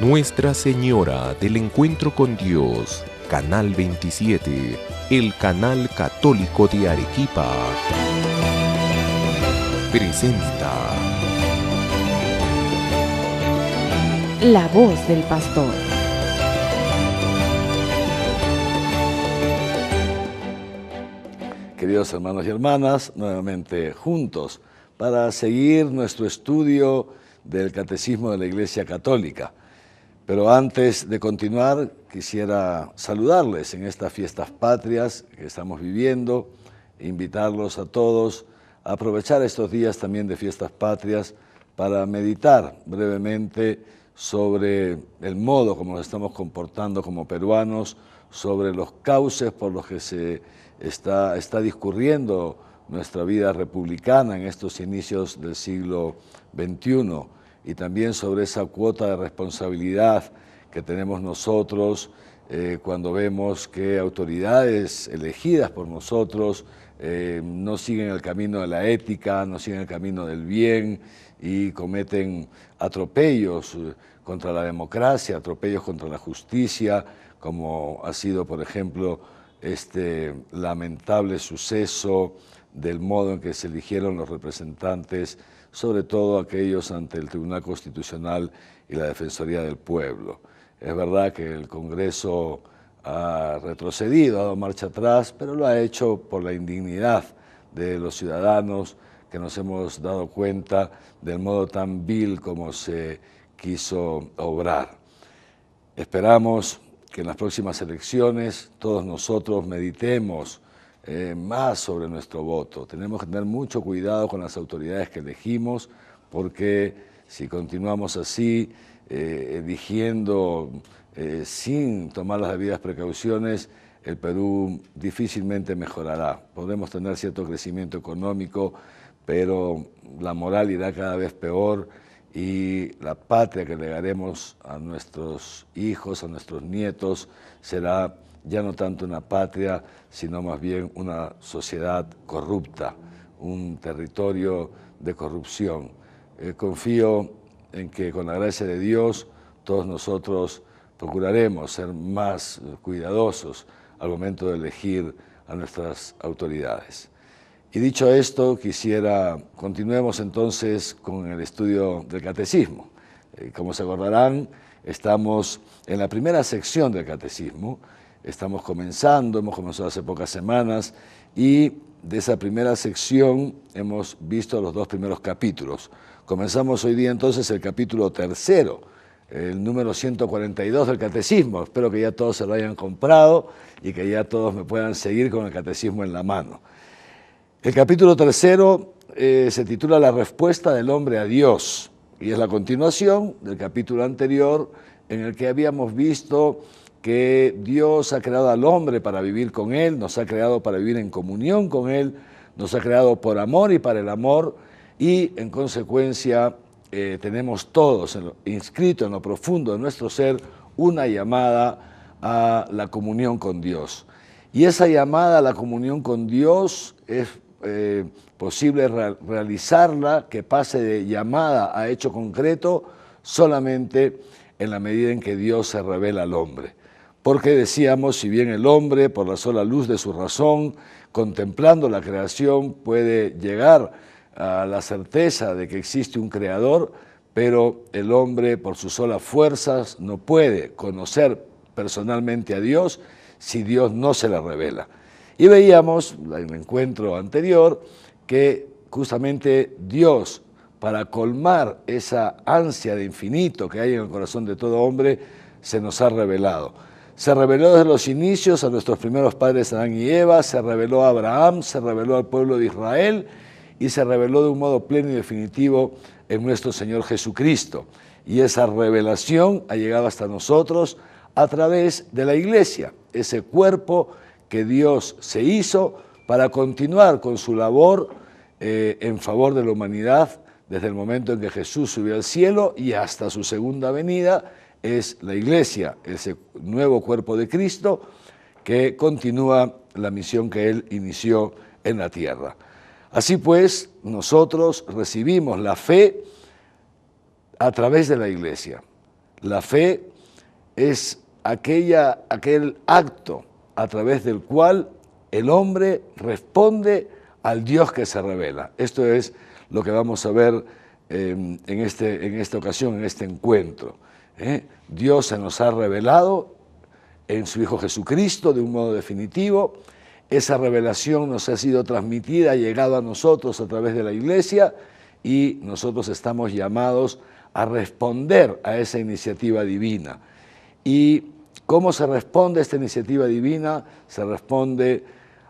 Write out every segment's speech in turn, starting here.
Nuestra Señora del Encuentro con Dios, Canal 27, el canal católico de Arequipa, presenta La voz del pastor. Queridos hermanos y hermanas, nuevamente juntos para seguir nuestro estudio del Catecismo de la Iglesia Católica. Pero antes de continuar, quisiera saludarles en estas fiestas patrias que estamos viviendo, e invitarlos a todos a aprovechar estos días también de fiestas patrias para meditar brevemente sobre el modo como nos estamos comportando como peruanos, sobre los cauces por los que se está discurriendo nuestra vida republicana en estos inicios del siglo XXI, y también sobre esa cuota de responsabilidad que tenemos nosotros cuando vemos que autoridades elegidas por nosotros no siguen el camino de la ética, no siguen el camino del bien y cometen atropellos contra la democracia, atropellos contra la justicia, como ha sido, por ejemplo, este lamentable suceso del modo en que se eligieron los representantes, sobre todo aquellos ante el Tribunal Constitucional y la Defensoría del Pueblo. Es verdad que el Congreso ha retrocedido, ha dado marcha atrás, pero lo ha hecho por la indignidad de los ciudadanos que nos hemos dado cuenta del modo tan vil como se quiso obrar. Esperamos que en las próximas elecciones todos nosotros meditemos más sobre nuestro voto. Tenemos que tener mucho cuidado con las autoridades que elegimos, porque si continuamos así, eligiendo sin tomar las debidas precauciones, el Perú difícilmente mejorará. Podemos tener cierto crecimiento económico, pero la moral irá cada vez peor y la patria que legaremos a nuestros hijos, a nuestros nietos, será ya no tanto una patria, sino más bien una sociedad corrupta, un territorio de corrupción. Confío en que con la gracia de Dios todos nosotros procuraremos ser más cuidadosos al momento de elegir a nuestras autoridades. Y dicho esto, continuemos entonces con el estudio del Catecismo. Como se acordarán, estamos en la primera sección del Catecismo. Hemos comenzado hace pocas semanas, y de esa primera sección hemos visto los dos primeros capítulos. Comenzamos hoy día entonces el capítulo tercero, el número 142 del Catecismo. Espero que ya todos se lo hayan comprado y que ya todos me puedan seguir con el Catecismo en la mano. El capítulo tercero se titula La respuesta del hombre a Dios, y es la continuación del capítulo anterior, en el que habíamos visto que Dios ha creado al hombre para vivir con Él, nos ha creado para vivir en comunión con Él, nos ha creado por amor y para el amor, y en consecuencia tenemos todos inscrito en lo profundo de nuestro ser una llamada a la comunión con Dios. Y esa llamada a la comunión con Dios es posible realizarla, que pase de llamada a hecho concreto, solamente en la medida en que Dios se revela al hombre. Porque decíamos, si bien el hombre, por la sola luz de su razón, contemplando la creación, puede llegar a la certeza de que existe un creador, pero el hombre, por sus solas fuerzas, no puede conocer personalmente a Dios si Dios no se le revela. Y veíamos en el encuentro anterior que justamente Dios, para colmar esa ansia de infinito que hay en el corazón de todo hombre, se nos ha revelado. Se reveló desde los inicios a nuestros primeros padres Adán y Eva, se reveló a Abraham, se reveló al pueblo de Israel y se reveló de un modo pleno y definitivo en nuestro Señor Jesucristo. Y esa revelación ha llegado hasta nosotros a través de la Iglesia, ese cuerpo que Dios se hizo para continuar con su labor en favor de la humanidad desde el momento en que Jesús subió al cielo y hasta su segunda venida. Es la Iglesia, ese nuevo cuerpo de Cristo que continúa la misión que Él inició en la tierra. Así pues, nosotros recibimos la fe a través de la Iglesia. La fe es aquel acto a través del cual el hombre responde al Dios que se revela. Esto es lo que vamos a ver en esta ocasión, en este encuentro. Dios se nos ha revelado en su Hijo Jesucristo de un modo definitivo. Esa revelación nos ha sido transmitida, ha llegado a nosotros a través de la Iglesia, y nosotros estamos llamados a responder a esa iniciativa divina. ¿Y cómo se responde a esta iniciativa divina? Se responde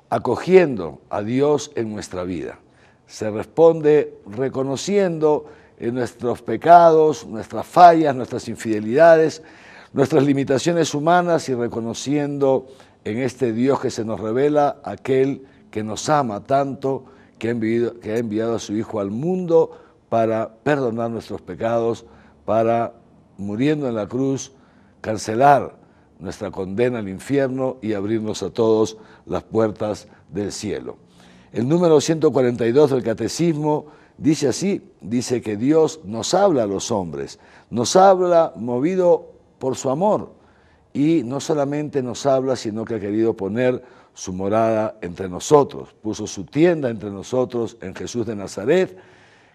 acogiendo a Dios en nuestra vida. Se responde reconociendo nuestros pecados, nuestras fallas, nuestras infidelidades, nuestras limitaciones humanas, y reconociendo en este Dios que se nos revela aquel que nos ama tanto, que ha enviado a su Hijo al mundo para perdonar nuestros pecados, para, muriendo en la cruz, cancelar nuestra condena al infierno y abrirnos a todos las puertas del cielo. El número 142 del Catecismo dice así, dice que Dios nos habla a los hombres, nos habla movido por su amor, y no solamente nos habla, sino que ha querido poner su morada entre nosotros, puso su tienda entre nosotros en Jesús de Nazaret,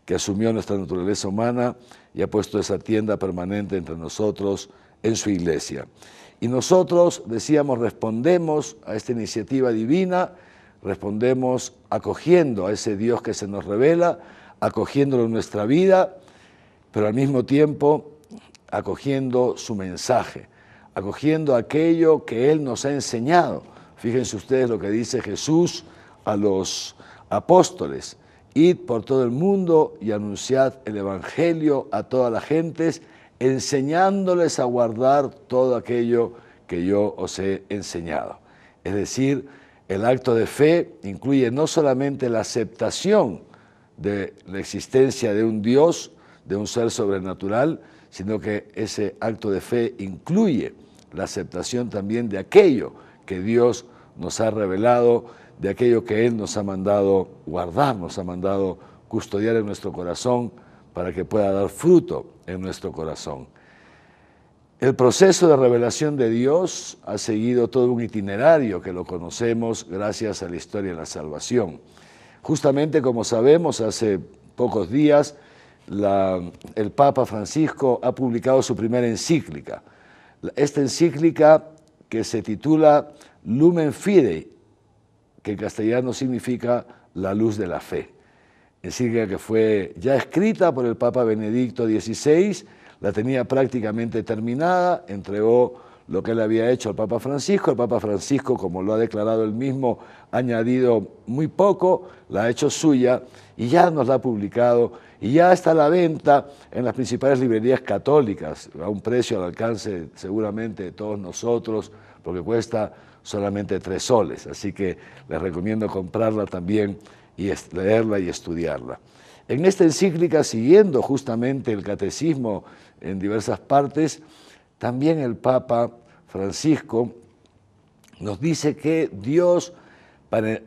que asumió nuestra naturaleza humana y ha puesto esa tienda permanente entre nosotros en su iglesia. Y nosotros, decíamos, respondemos a esta iniciativa divina, respondemos acogiendo a ese Dios que se nos revela, acogiéndolo en nuestra vida, pero al mismo tiempo acogiendo su mensaje, acogiendo aquello que Él nos ha enseñado. Fíjense ustedes lo que dice Jesús a los apóstoles: id por todo el mundo y anunciad el Evangelio a todas las gentes, enseñándoles a guardar todo aquello que yo os he enseñado. Es decir, el acto de fe incluye no solamente la aceptación de la existencia de un Dios, de un ser sobrenatural, sino que ese acto de fe incluye la aceptación también de aquello que Dios nos ha revelado, de aquello que Él nos ha mandado guardar, nos ha mandado custodiar en nuestro corazón para que pueda dar fruto en nuestro corazón. El proceso de revelación de Dios ha seguido todo un itinerario que lo conocemos gracias a la historia de la salvación. Justamente, como sabemos, hace pocos días el Papa Francisco ha publicado su primera encíclica. Esta encíclica, que se titula Lumen Fidei, que en castellano significa la luz de la fe. Encíclica que fue ya escrita por el Papa Benedicto XVI, la tenía prácticamente terminada, entregó lo que él había hecho al Papa Francisco. El Papa Francisco, como lo ha declarado él mismo, ha añadido muy poco, la ha hecho suya y ya nos la ha publicado, y ya está a la venta en las principales librerías católicas, a un precio al alcance seguramente de todos nosotros, porque cuesta solamente 3 soles, así que les recomiendo comprarla también y leerla y estudiarla. En esta encíclica, siguiendo justamente el catecismo en diversas partes, también el Papa Francisco nos dice que Dios, para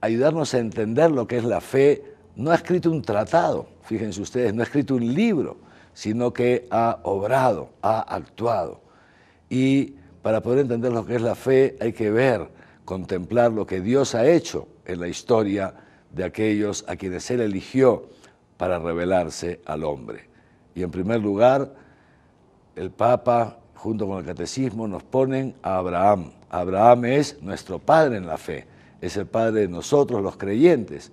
ayudarnos a entender lo que es la fe, no ha escrito un tratado, fíjense ustedes, no ha escrito un libro, sino que ha obrado, ha actuado. Y para poder entender lo que es la fe hay que ver, contemplar lo que Dios ha hecho en la historia de aquellos a quienes Él eligió para revelarse al hombre. Y en primer lugar, el Papa, junto con el Catecismo, nos ponen a Abraham. Abraham es nuestro padre en la fe, es el padre de nosotros los creyentes.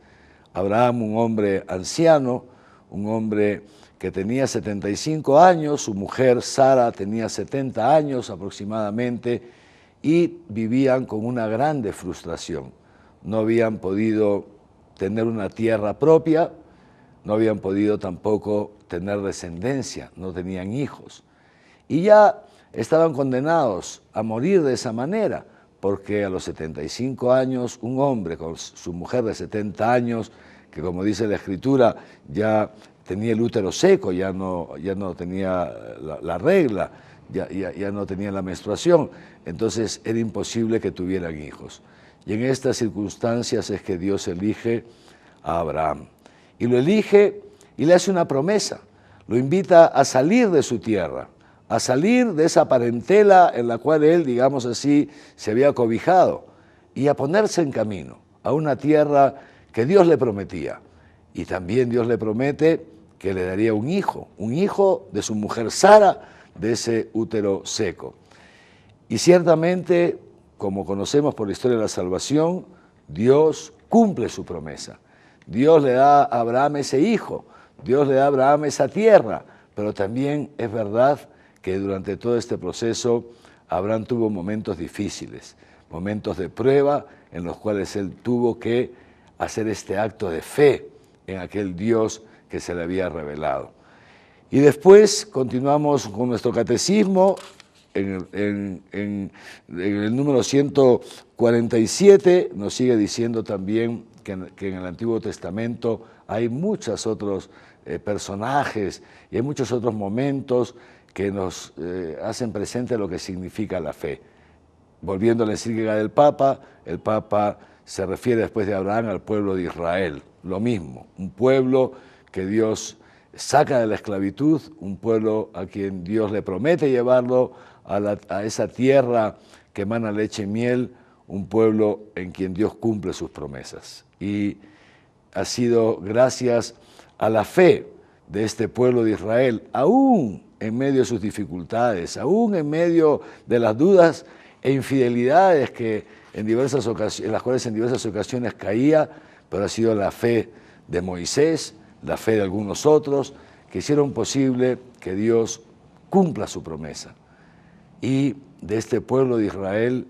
Abraham, un hombre anciano, un hombre que tenía 75 años, su mujer Sara tenía 70 años aproximadamente, y vivían con una grande frustración. No habían podido tener una tierra propia, no habían podido tampoco tener descendencia, no tenían hijos. Y ya estaban condenados a morir de esa manera, porque a los 75 años, un hombre con su mujer de 70 años, que como dice la Escritura, ya tenía el útero seco, ya no tenía la regla, ya no tenía la menstruación, entonces era imposible que tuvieran hijos. Y en estas circunstancias es que Dios elige a Abraham. Y lo elige y le hace una promesa, lo invita a salir de su tierra, a salir de esa parentela en la cual él, digamos así, se había cobijado y a ponerse en camino a una tierra que Dios le prometía. Y también Dios le promete que le daría un hijo de su mujer Sara, de ese útero seco. Y ciertamente, como conocemos por la historia de la salvación, Dios cumple su promesa. Dios le da a Abraham ese hijo, Dios le da a Abraham esa tierra, pero también es verdad que durante todo este proceso Abraham tuvo momentos difíciles, momentos de prueba en los cuales él tuvo que hacer este acto de fe en aquel Dios que se le había revelado. Y después continuamos con nuestro catecismo en el número 147, nos sigue diciendo también que en el Antiguo Testamento hay muchos otros personajes y hay muchos otros momentos que nos hacen presente lo que significa la fe. Volviendo a la encíclica del Papa, el Papa se refiere después de Abraham al pueblo de Israel, lo mismo, un pueblo que Dios saca de la esclavitud, un pueblo a quien Dios le promete llevarlo a esa tierra que emana leche y miel, un pueblo en quien Dios cumple sus promesas. Y ha sido gracias a la fe de este pueblo de Israel, aún en medio de sus dificultades, aún en medio de las dudas e infidelidades en las cuales en diversas ocasiones caía, pero ha sido la fe de Moisés, la fe de algunos otros, que hicieron posible que Dios cumpla su promesa. Y de este pueblo de Israel,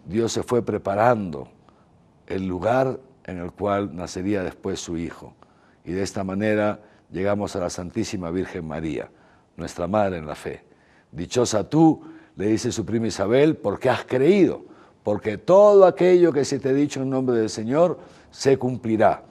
Dios se fue preparando el lugar en el cual nacería después su Hijo. Y de esta manera llegamos a la Santísima Virgen María, nuestra Madre en la fe. Dichosa tú, le dice su prima Isabel, porque has creído, porque todo aquello que se te ha dicho en nombre del Señor se cumplirá.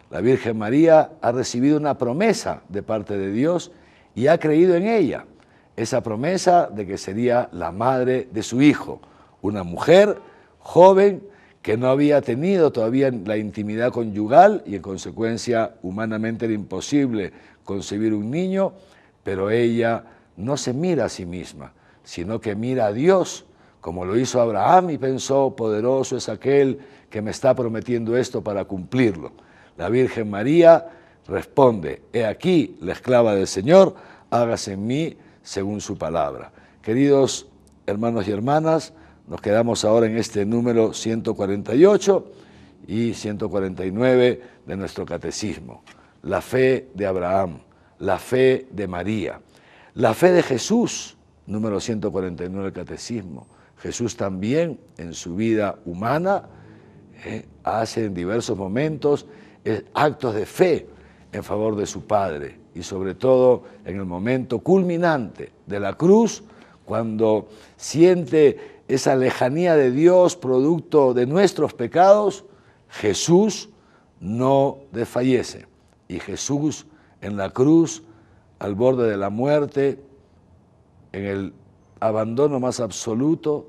La Virgen María ha recibido una promesa de parte de Dios y ha creído en ella. Esa promesa de que sería la madre de su Hijo, una mujer joven que no había tenido todavía la intimidad conyugal y en consecuencia humanamente era imposible concebir un niño, pero ella no se mira a sí misma, sino que mira a Dios, como lo hizo Abraham y pensó, poderoso es aquel que me está prometiendo esto para cumplirlo. La Virgen María responde, he aquí la esclava del Señor, hágase en mí según su palabra. Queridos hermanos y hermanas, nos quedamos ahora en este número 148 y 149 de nuestro catecismo. La fe de Abraham, la fe de María, la fe de Jesús, número 149 del catecismo. Jesús también en su vida humana hace en diversos momentos actos de fe en favor de su Padre y sobre todo en el momento culminante de la cruz, cuando siente esa lejanía de Dios producto de nuestros pecados, Jesús no desfallece. Y Jesús en la cruz, al borde de la muerte, en el abandono más absoluto,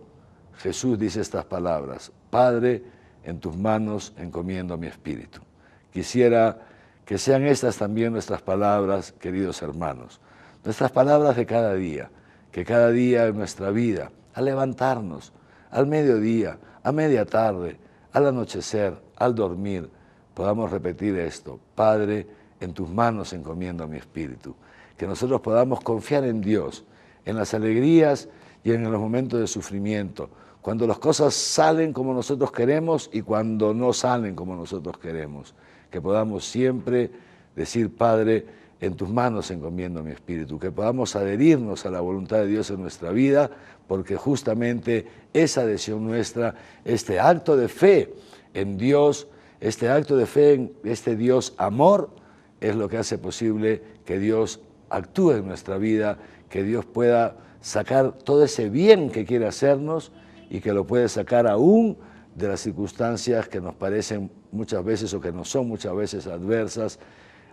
Jesús dice estas palabras, Padre, en tus manos encomiendo mi espíritu. Quisiera que sean estas también nuestras palabras, queridos hermanos, nuestras palabras de cada día, que cada día en nuestra vida, al levantarnos, al mediodía, a media tarde, al anochecer, al dormir, podamos repetir esto, Padre, en tus manos encomiendo mi espíritu. Que nosotros podamos confiar en Dios, en las alegrías y en los momentos de sufrimiento, cuando las cosas salen como nosotros queremos y cuando no salen como nosotros queremos. Que podamos siempre decir, Padre, en tus manos encomiendo mi espíritu, que podamos adherirnos a la voluntad de Dios en nuestra vida, porque justamente esa adhesión nuestra, este acto de fe en Dios, este acto de fe en este Dios amor, es lo que hace posible que Dios actúe en nuestra vida, que Dios pueda sacar todo ese bien que quiere hacernos y que lo puede sacar aún de las circunstancias que nos parecen muchas veces o que nos son muchas veces adversas,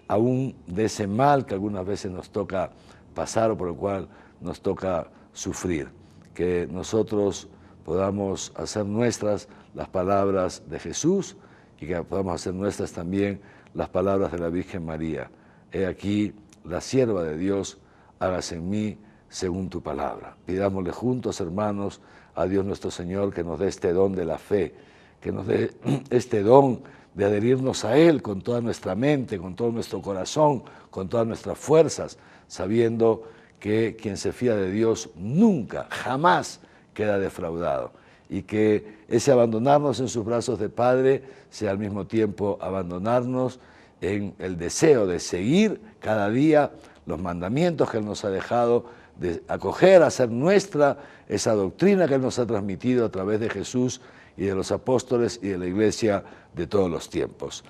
aún de ese mal que algunas veces nos toca pasar o por el cual nos toca sufrir. Que nosotros podamos hacer nuestras las palabras de Jesús y que podamos hacer nuestras también las palabras de la Virgen María. He aquí la sierva de Dios, hágase en mí según tu palabra. Pidámosle juntos, hermanos, a Dios nuestro Señor que nos dé este don de la fe, que nos dé este don de adherirnos a Él con toda nuestra mente, con todo nuestro corazón, con todas nuestras fuerzas, sabiendo que quien se fía de Dios nunca, jamás queda defraudado, y que ese abandonarnos en sus brazos de Padre sea al mismo tiempo abandonarnos en el deseo de seguir cada día los mandamientos que Él nos ha dejado, de acoger, hacer nuestra esa doctrina que Él nos ha transmitido a través de Jesús y de los apóstoles y de la Iglesia de todos los tiempos.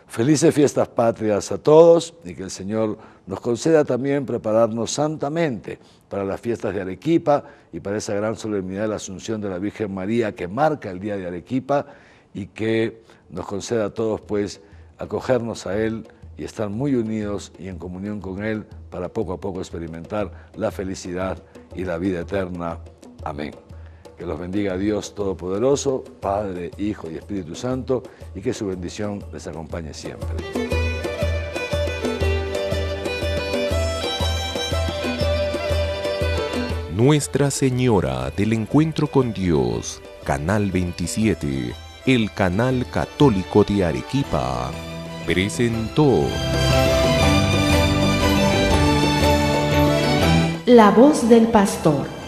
Felices fiestas patrias a todos, y que el Señor nos conceda también prepararnos santamente para las fiestas de Arequipa y para esa gran solemnidad de la Asunción de la Virgen María que marca el día de Arequipa, y que nos conceda a todos pues acogernos a Él y estar muy unidos y en comunión con Él para poco a poco experimentar la felicidad y la vida eterna. Amén. Que los bendiga Dios Todopoderoso, Padre, Hijo y Espíritu Santo, y que su bendición les acompañe siempre. Nuestra Señora del Encuentro con Dios, Canal 27, el canal católico de Arequipa, presentó La voz del pastor.